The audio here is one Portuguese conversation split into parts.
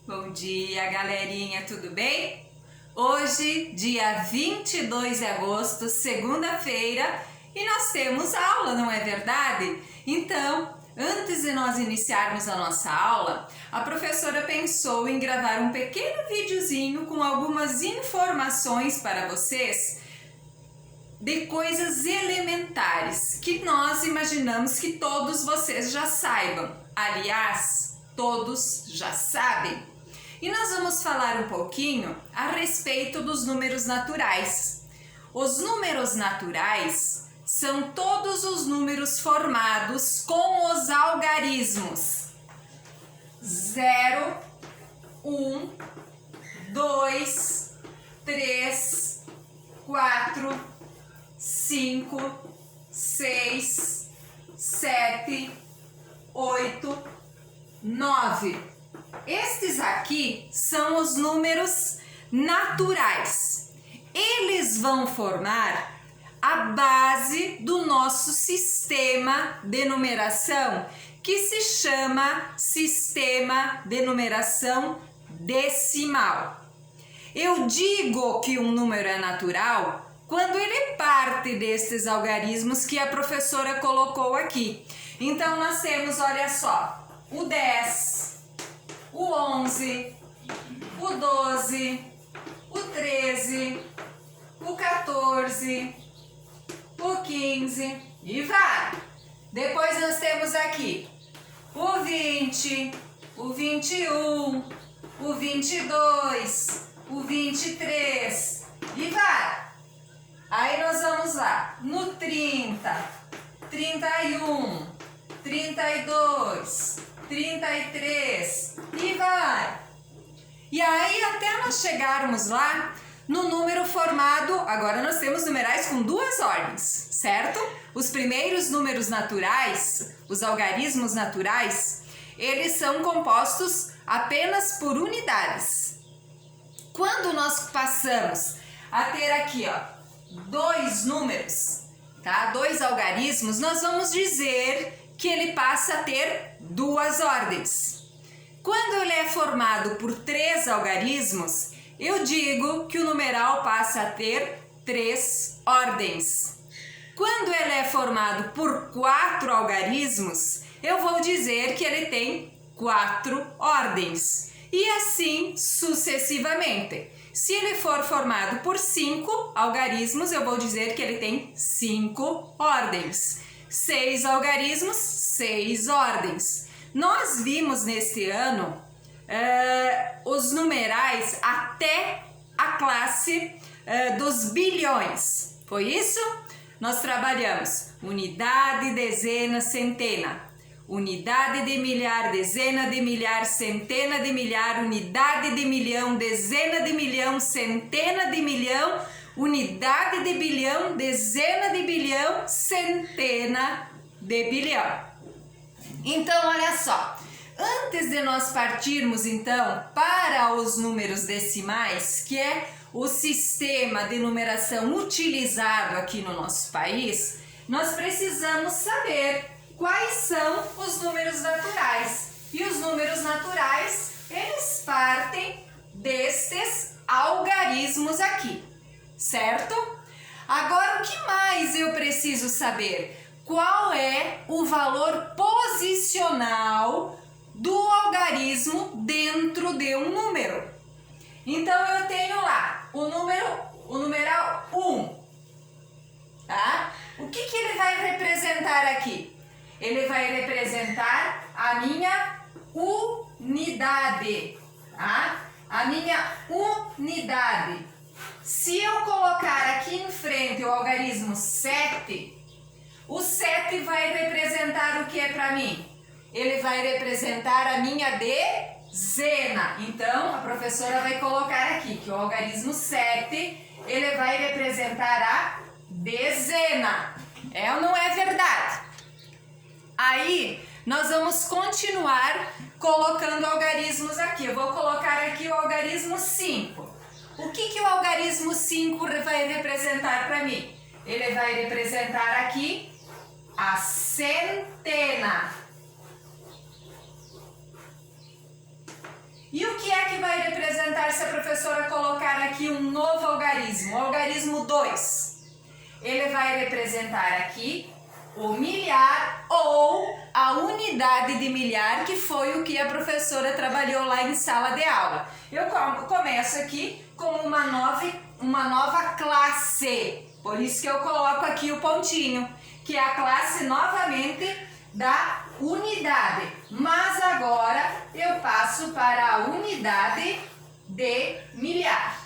Bom dia, galerinha, tudo bem? Hoje, dia 22 de agosto, segunda-feira, e nós temos aula, não é verdade? Então, antes de nós iniciarmos a nossa aula, a professora pensou em gravar um pequeno videozinho com algumas informações para vocês de coisas elementares que nós imaginamos que todos vocês já saibam. Aliás, todos já sabem. E nós vamos falar um pouquinho a respeito dos números naturais. Os números naturais são todos os números formados com os algarismos 0, 1, 2, 3, 4, 5, 6, 7, 8, 9. Estes aqui são os números naturais. Eles vão formar a base do nosso sistema de numeração, que se chama sistema de numeração decimal. Eu digo que um número é natural quando ele parte destes algarismos que a professora colocou aqui. Então nós temos, olha só, o 10, o 11, o 12, o 13, o 14, o 15 e vai. Depois nós temos aqui o 20, o 21, o 22, o 23 e vai. Aí nós vamos lá no 30, 31, 32, 33 e vai. E aí até nós chegarmos lá no número formado, agora nós temos numerais com duas ordens, certo? Os primeiros números naturais, os algarismos naturais, eles são compostos apenas por unidades. Quando nós passamos a ter aqui, ó, dois números, tá? Dois algarismos, nós vamos dizer que ele passa a ter duas ordens. Quando ele é formado por três algarismos, eu digo que o numeral passa a ter três ordens. Quando ele é formado por quatro algarismos, eu vou dizer que ele tem quatro ordens. E assim sucessivamente. Se ele for formado por 5 algarismos, eu vou dizer que ele tem 5 ordens. 6 algarismos, 6 ordens. Nós vimos neste ano os numerais até a classe dos bilhões. Foi isso? Nós trabalhamos unidade, dezena, centena. Unidade de milhar, dezena de milhar, centena de milhar, unidade de milhão, dezena de milhão, centena de milhão, unidade de bilhão, dezena de bilhão, centena de bilhão. Então, olha só, antes de nós partirmos então para os números decimais, que é o sistema de numeração utilizado aqui no nosso país, nós precisamos saber quais são os números naturais. E os números naturais, eles partem destes algarismos aqui, certo? Agora, o que mais eu preciso saber? Qual é o valor posicional do algarismo dentro de um número? Então, eu tenho lá o numeral 1, tá? O que ele vai representar aqui? Ele vai representar a minha unidade, tá? A minha unidade. Se eu colocar aqui em frente o algarismo 7, o 7 vai representar o que é para mim? Ele vai representar a minha dezena. Então, a professora vai colocar aqui que o algarismo 7, ele vai representar a dezena. É ou não é verdade? Aí, nós vamos continuar colocando algarismos aqui. Eu vou colocar aqui o algarismo 5. O que o algarismo 5 vai representar para mim? Ele vai representar aqui a centena. E o que é tal se a professora colocar aqui um novo algarismo, o algarismo 2? Ele vai representar aqui o milhar ou a unidade de milhar, que foi o que a professora trabalhou lá em sala de aula. Eu começo aqui com uma nova classe, por isso que eu coloco aqui o pontinho, que é a classe novamente da unidade. Mas agora eu passo para a unidade de milhar.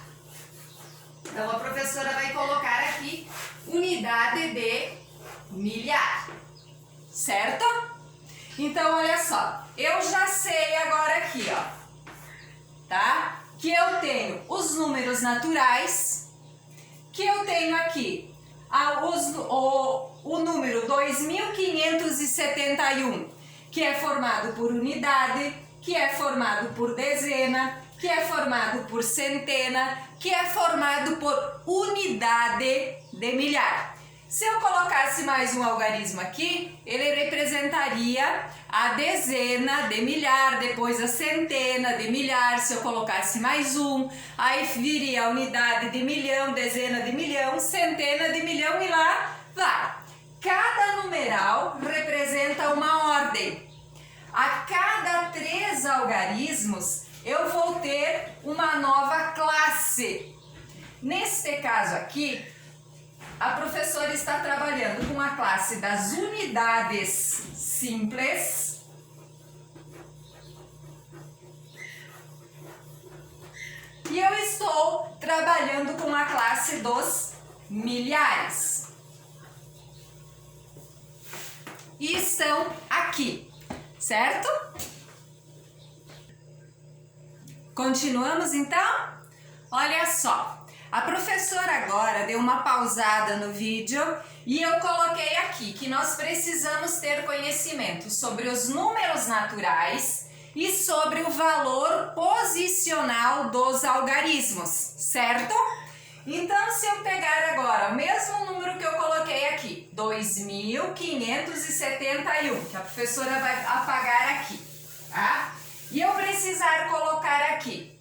Então a professora vai colocar aqui unidade de milhar, certo? Então olha só, eu já sei agora aqui, ó, tá? Que eu tenho os números naturais, que eu tenho aqui o número 2571, que é formado por unidade, que é formado por dezena, que é formado por centena, que é formado por unidade de milhar. Se eu colocasse mais um algarismo aqui, ele representaria a dezena de milhar, depois a centena de milhar. Se eu colocasse mais um, aí viria a unidade de milhão, dezena de milhão, centena de milhão e lá vai. Cada numeral representa uma ordem. A cada 3 algarismos, eu vou ter uma nova classe. Neste caso aqui, a professora está trabalhando com a classe das unidades simples. E eu estou trabalhando com a classe dos milhares. E estão aqui, certo? Continuamos então? Olha só. A professora agora deu uma pausada no vídeo e eu coloquei aqui que nós precisamos ter conhecimento sobre os números naturais e sobre o valor posicional dos algarismos, certo? Então, se eu pegar agora o mesmo número que eu coloquei aqui, 2571, que a professora vai apagar aqui, tá? E eu precisar colocar aqui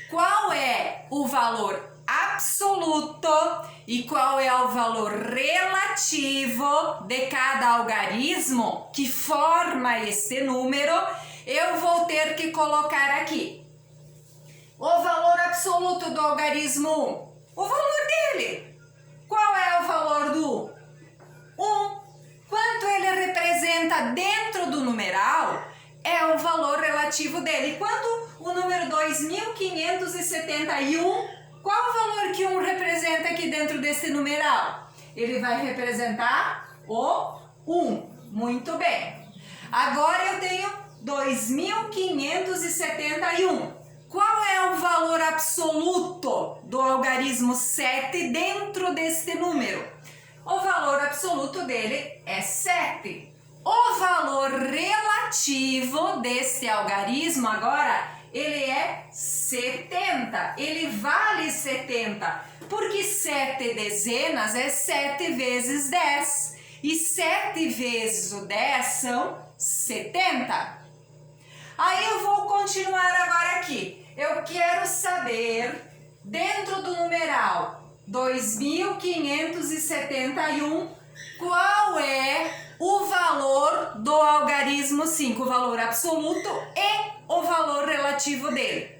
qual é o valor absoluto e qual é o valor relativo de cada algarismo que forma este número, eu vou ter que colocar aqui o valor absoluto do algarismo 1, o valor dele. Qual é o valor do 1? Quanto ele representa dentro do numeral é o valor relativo dele. Quanto o número 2571, qual o valor que 1 representa aqui dentro desse numeral? Ele vai representar o 1. Muito bem. Agora eu tenho 2571. Qual é o valor absoluto do algarismo 7 dentro deste número? O valor absoluto dele é 7. O valor relativo desse algarismo agora, ele é 70, ele vale 70, porque 7 dezenas é 7 vezes 10, e 7 vezes o 10 são 70. Aí eu vou continuar agora aqui, eu quero saber, dentro do numeral 2571, qual é o valor do algarismo 5, o valor absoluto e o valor relativo dele.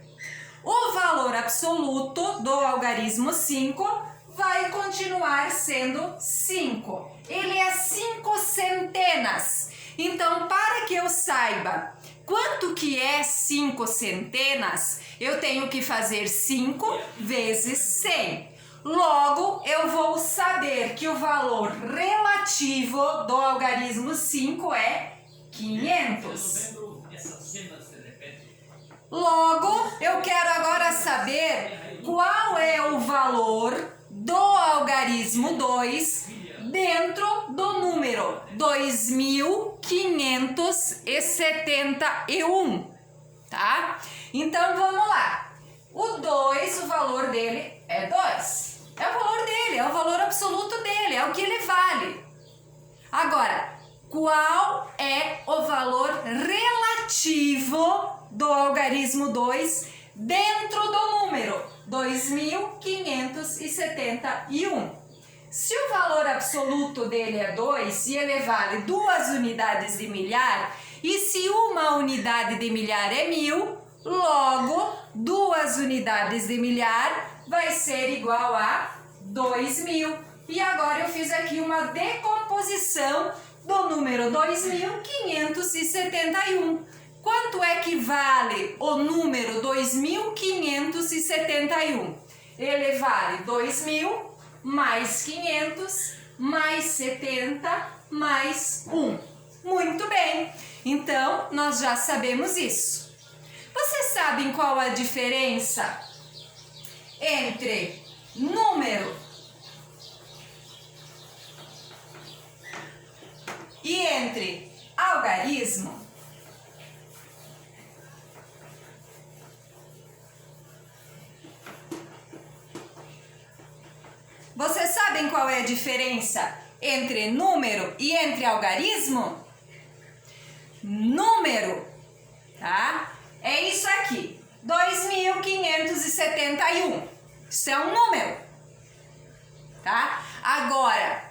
O valor absoluto do algarismo 5 vai continuar sendo 5. Ele é 5 centenas. Então, para que eu saiba quanto que é 5 centenas, eu tenho que fazer 5 vezes 100. Logo, eu vou saber que o valor relativo do algarismo 5 é 500. Logo, eu quero agora saber qual é o valor do algarismo 2 dentro do número 2571, tá? Então, vamos lá. O 2, o valor dele é 2. É o valor dele, é o valor absoluto dele, é o que ele vale. Agora, qual é o valor relativo do algarismo 2 dentro do número 2.571. Se o valor absoluto dele é 2 e ele vale 2 unidades de milhar, e se uma unidade de milhar é 1000, logo 2 unidades de milhar vai ser igual a 2.000. E agora eu fiz aqui uma decomposição do número 2.571. Quanto é que vale o número 2.571? Ele vale 2.000 mais 500 mais 70 mais 1. Muito bem, então nós já sabemos isso. Vocês sabem qual a diferença entre número e entre algarismo? Vocês sabem qual é a diferença entre número e entre algarismo? Número, tá? É isso aqui, 2.571. Isso é um número, tá? Agora,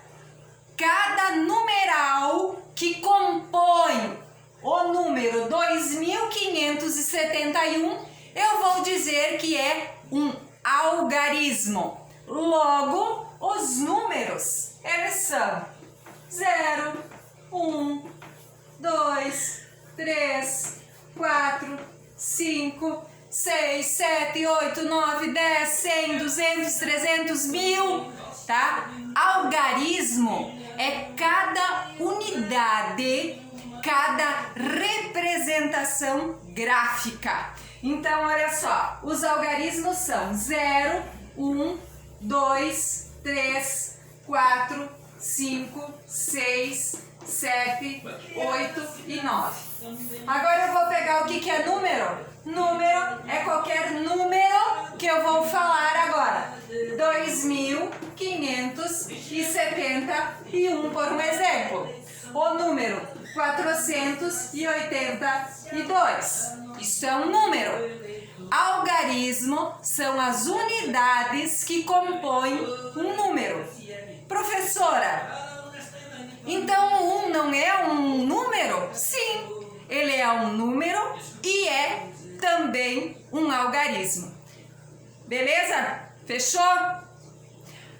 cada numeral que compõe o número 2.571, eu vou dizer que é um algarismo. Logo, os números, eles são 0, 1, 2, 3, 4, 5, 6, 7, 8, 9, 10, 100, 200, 300, 1000, tá? Algarismo é cada unidade, cada representação gráfica. Então, olha só, os algarismos são 0, 1, 2, 3, 4, 5, 6, 7, 8 e 9. Agora eu vou pegar o que é número. Número é qualquer número que eu vou falar agora. 2.571 por um exemplo. O número 482. Isso é um número. Algarismo são as unidades que compõem um número. Professora, então o 1 não é um número? Sim, ele é um número e é também um algarismo. Beleza? Fechou?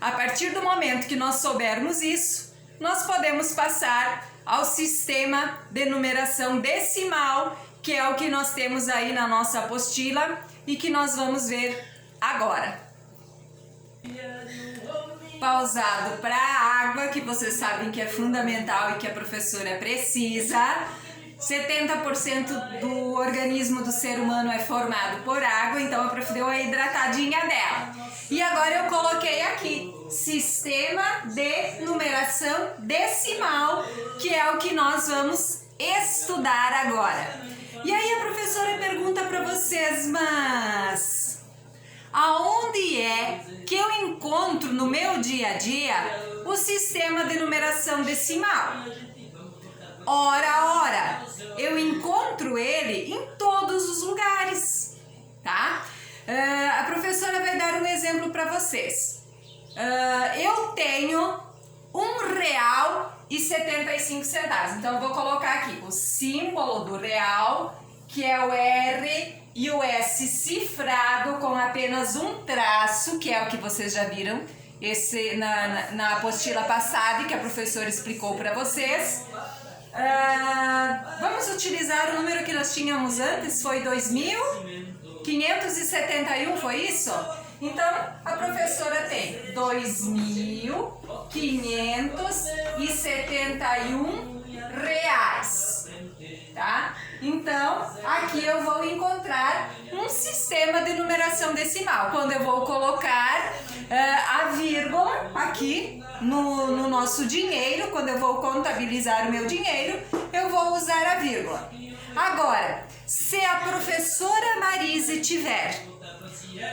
A partir do momento que nós soubermos isso, nós podemos passar ao sistema de numeração decimal, que é o que nós temos aí na nossa apostila e que nós vamos ver agora. Pausado para a água, que vocês sabem que é fundamental e que a professora precisa. 70% do organismo do ser humano é formado por água, então a prof deu a hidratadinha dela. E agora eu coloquei aqui, sistema de numeração decimal, que é o que nós vamos estudar agora. E aí a professora pergunta para vocês, mas aonde é que eu encontro no meu dia a dia o sistema de numeração decimal? Ora, eu encontro ele em todos os lugares, tá? A professora vai dar um exemplo para vocês. Eu tenho R$1,75. Então, eu vou colocar aqui o símbolo do real, que é o R e o S cifrado com apenas um traço, que é o que vocês já viram esse, na apostila passada, que a professora explicou para vocês. Vamos utilizar o número que nós tínhamos antes, foi 2.571, foi isso? Então, a professora tem 2.571 reais, tá? Então, aqui eu vou encontrar um sistema de numeração decimal. Quando eu vou colocar a vírgula aqui no nosso dinheiro, quando eu vou contabilizar o meu dinheiro, eu vou usar a vírgula. Agora, se a professora Marise tiver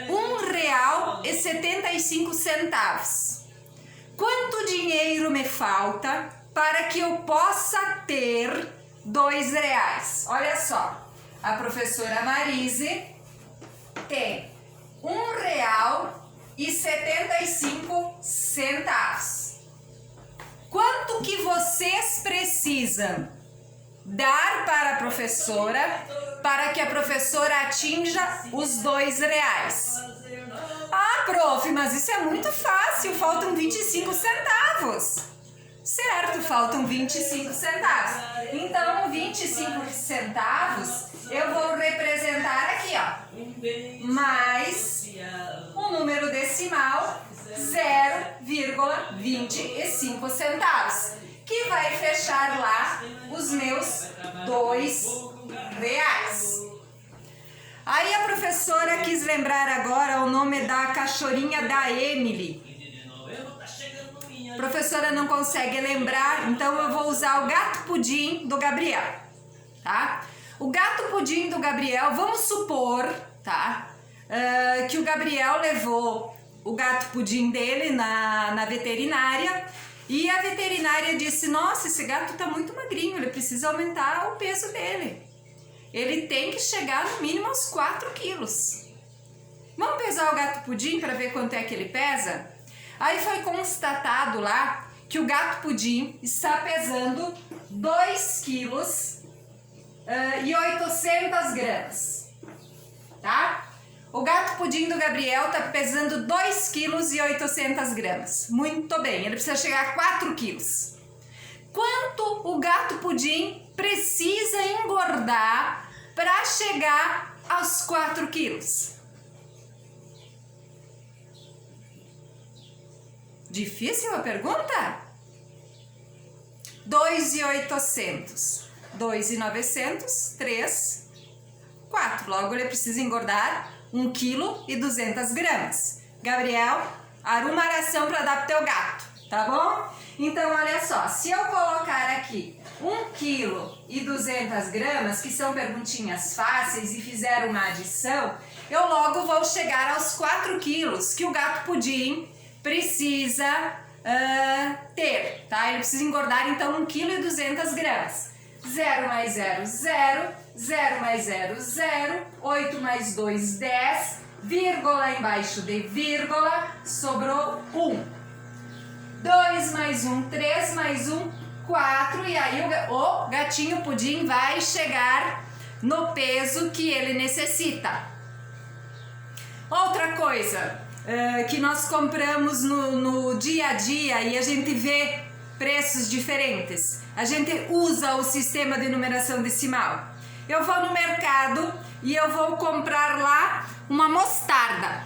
R$1,75, quanto dinheiro me falta para que eu possa ter R$2? Olha só, a professora Marise tem R$1,75. Quanto que vocês precisam dar para a professora para que a professora atinja os R$2? Ah, prof, mas isso é muito fácil, faltam 25 centavos. Certo, faltam 25 centavos. Então, 25 centavos eu vou representar aqui, ó, mais o número decimal 0,25 centavos, que vai fechar lá os meus R$2. Aí a professora quis lembrar agora o nome da cachorrinha da Emily. A professora não consegue lembrar, então eu vou usar o gato pudim do Gabriel, tá? O gato pudim do Gabriel, vamos supor, tá? Que o Gabriel levou o gato pudim dele na veterinária e a veterinária disse: nossa, esse gato tá muito magrinho, ele precisa aumentar o peso dele. Ele tem que chegar no mínimo aos 4 quilos. Vamos pesar o gato pudim para ver quanto é que ele pesa? Aí foi constatado lá que o gato pudim está pesando 2 quilos e 800 gramas, tá? O gato pudim do Gabriel está pesando 2 quilos e 800 gramas. Muito bem, ele precisa chegar a 4 quilos. Quanto o gato pudim precisa engordar para chegar aos 4 quilos? Difícil a pergunta? 2.800, 2.900, 3, 4. Logo ele precisa engordar 1,2 kg. Gabriel, arruma a ração para dar pro teu gato, tá bom? Então olha só, se eu colocar aqui 1,2 kg, que são perguntinhas fáceis, e fizer uma adição, eu logo vou chegar aos 4 quilos que o gato pudim precisa ter, tá? Ele precisa engordar então 1,2 kg. 0 mais 0, 0, 0 mais 0, 0, 8 mais 2, 10, vírgula embaixo de vírgula, sobrou 1. 2 mais 1, 3 mais 1, 4, e aí o gatinho pudim vai chegar no peso que ele necessita. Outra coisa que nós compramos no dia a dia e a gente vê preços diferentes. A gente usa o sistema de numeração decimal. Eu vou no mercado e eu vou comprar lá uma mostarda,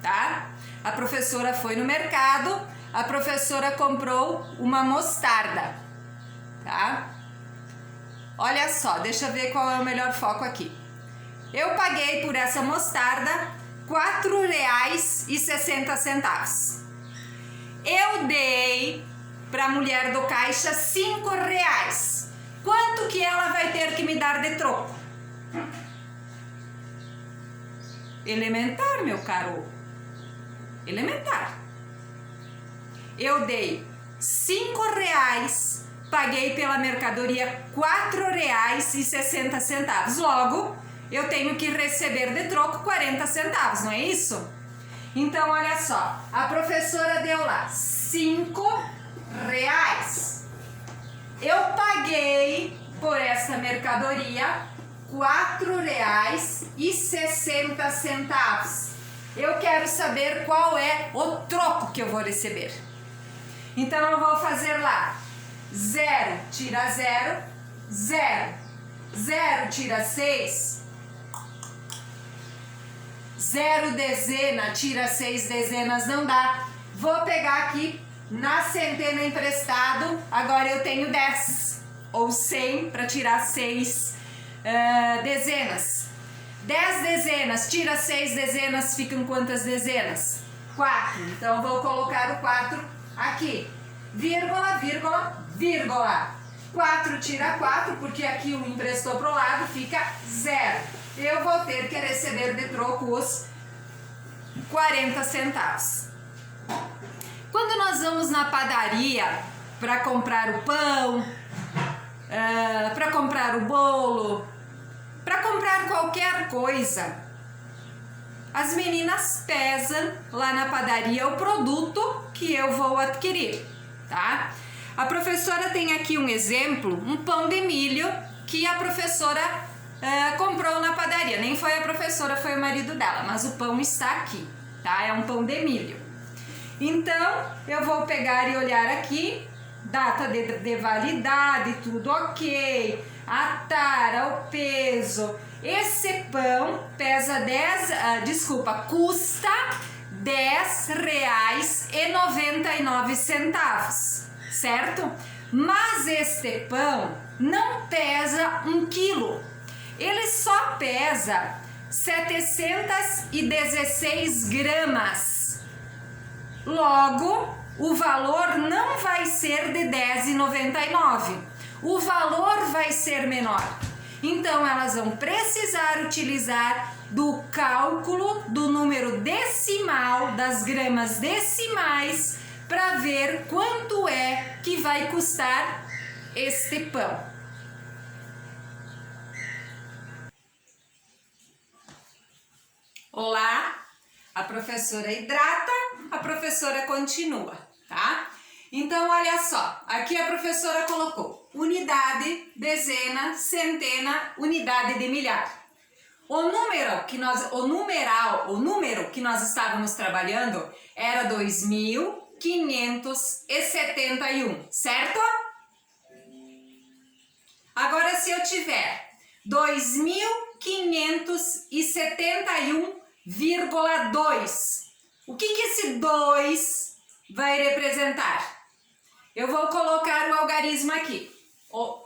tá? A professora foi no mercado, a professora comprou uma mostarda, tá? Olha só, deixa eu ver qual é o melhor foco aqui. Eu paguei por essa mostarda R$4,60. Eu dei para a mulher do caixa R$5. Quanto que ela vai ter que me dar de troco? Elementar, meu caro. Elementar. Eu dei R$5, paguei pela mercadoria R$4,60. Logo, eu tenho que receber de troco 40 centavos, não é isso? Então, olha só, a professora deu lá R$5. Eu paguei por essa mercadoria R$4,60. Eu quero saber qual é o troco que eu vou receber. Então eu vou fazer lá 0 tira 0, 0, 0 tira 6, 0 dezena tira 6 dezenas, não dá. Vou pegar aqui na centena emprestado, agora eu tenho 10 ou 100 para tirar 6 dezenas. 10 dezenas, tira 6 dezenas, ficam quantas dezenas? 4. Então vou colocar o 4 aqui. Vírgula, vírgula, vírgula. 4 tira 4, porque aqui o emprestou pro lado, fica 0. Eu vou ter que receber de troco os 40 centavos. Quando nós vamos na padaria para comprar o pão, para comprar o bolo, para comprar qualquer coisa, as meninas pesam lá na padaria o produto que eu vou adquirir, tá? A professora tem aqui um exemplo, um pão de milho que a professora comprou na padaria. Nem foi a professora, foi o marido dela, mas o pão está aqui, tá? É um pão de milho. Então, eu vou pegar e olhar aqui, data de validade, tudo ok, a tara, o peso. Esse pão custa R$10,99, certo? Mas este pão não pesa 1 quilo, ele só pesa 716 gramas. Logo, o valor não vai ser de R$10,99, o valor vai ser menor. Então, elas vão precisar utilizar do cálculo do número decimal, das gramas decimais, para ver quanto é que vai custar este pão. Olá, a professora hidrata, a professora continua, tá? Então, olha só, aqui a professora colocou unidade, dezena, centena, unidade de milhar. O número que nós estávamos trabalhando era 2.571, certo? Agora, se eu tiver 2.571,2, o que esse 2 vai representar? Eu vou colocar o algarismo aqui. O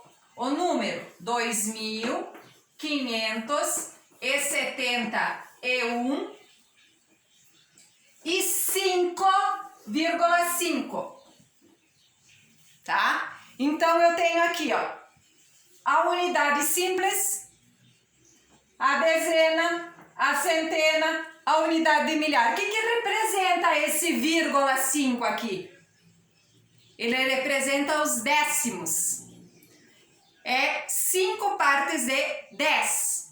número 2.571 e 5,5. Tá? Então, eu tenho aqui, ó, a unidade simples, a dezena, a centena, a unidade de milhar. O que representa esse 0,5 aqui? Ele representa os décimos. É 5 partes de 10.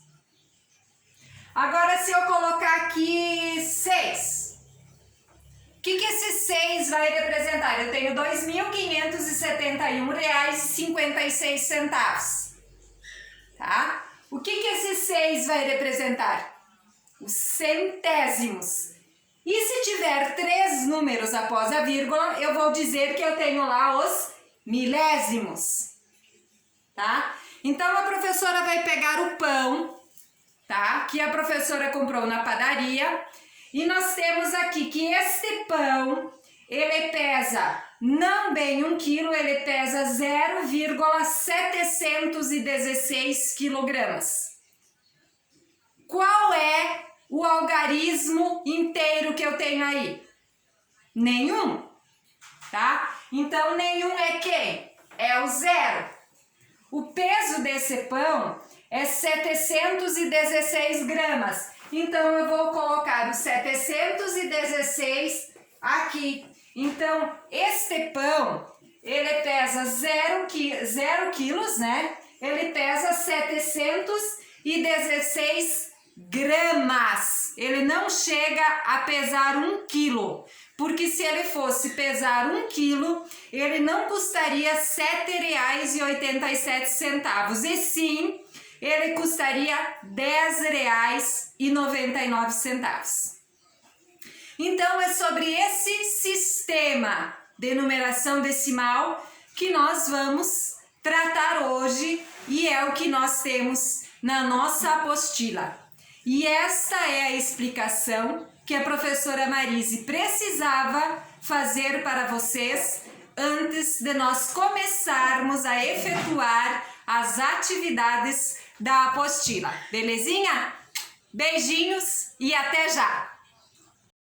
Agora, se eu colocar aqui 6, o que esse 6 vai representar? Eu tenho R$2.571,56. Tá? O que esse 6 vai representar? Os centésimos. E se tiver 3 números após a vírgula, eu vou dizer que eu tenho lá os milésimos. Tá? Então, a professora vai pegar o pão, tá? Que a professora comprou na padaria. E nós temos aqui que este pão, ele pesa não bem 1 quilo, ele pesa 0,716 quilogramas. Qual é o algarismo inteiro que eu tenho aí? Nenhum, tá? Então, nenhum é quem? É o 0. O peso desse pão é 716 gramas. Então, eu vou colocar os 716 aqui. Então, este pão, ele pesa 0 quilos, né? Ele pesa 716 gramas. Ele não chega a pesar 1 quilo. Porque se ele fosse pesar 1 quilo, ele não custaria R$ 7,87. E sim, ele custaria R$ 10,99. Então, é sobre esse sistema de numeração decimal que nós vamos tratar hoje e é o que nós temos na nossa apostila. E esta é a explicação que a professora Marise precisava fazer para vocês antes de nós começarmos a efetuar as atividades da apostila. Belezinha? Beijinhos e até já!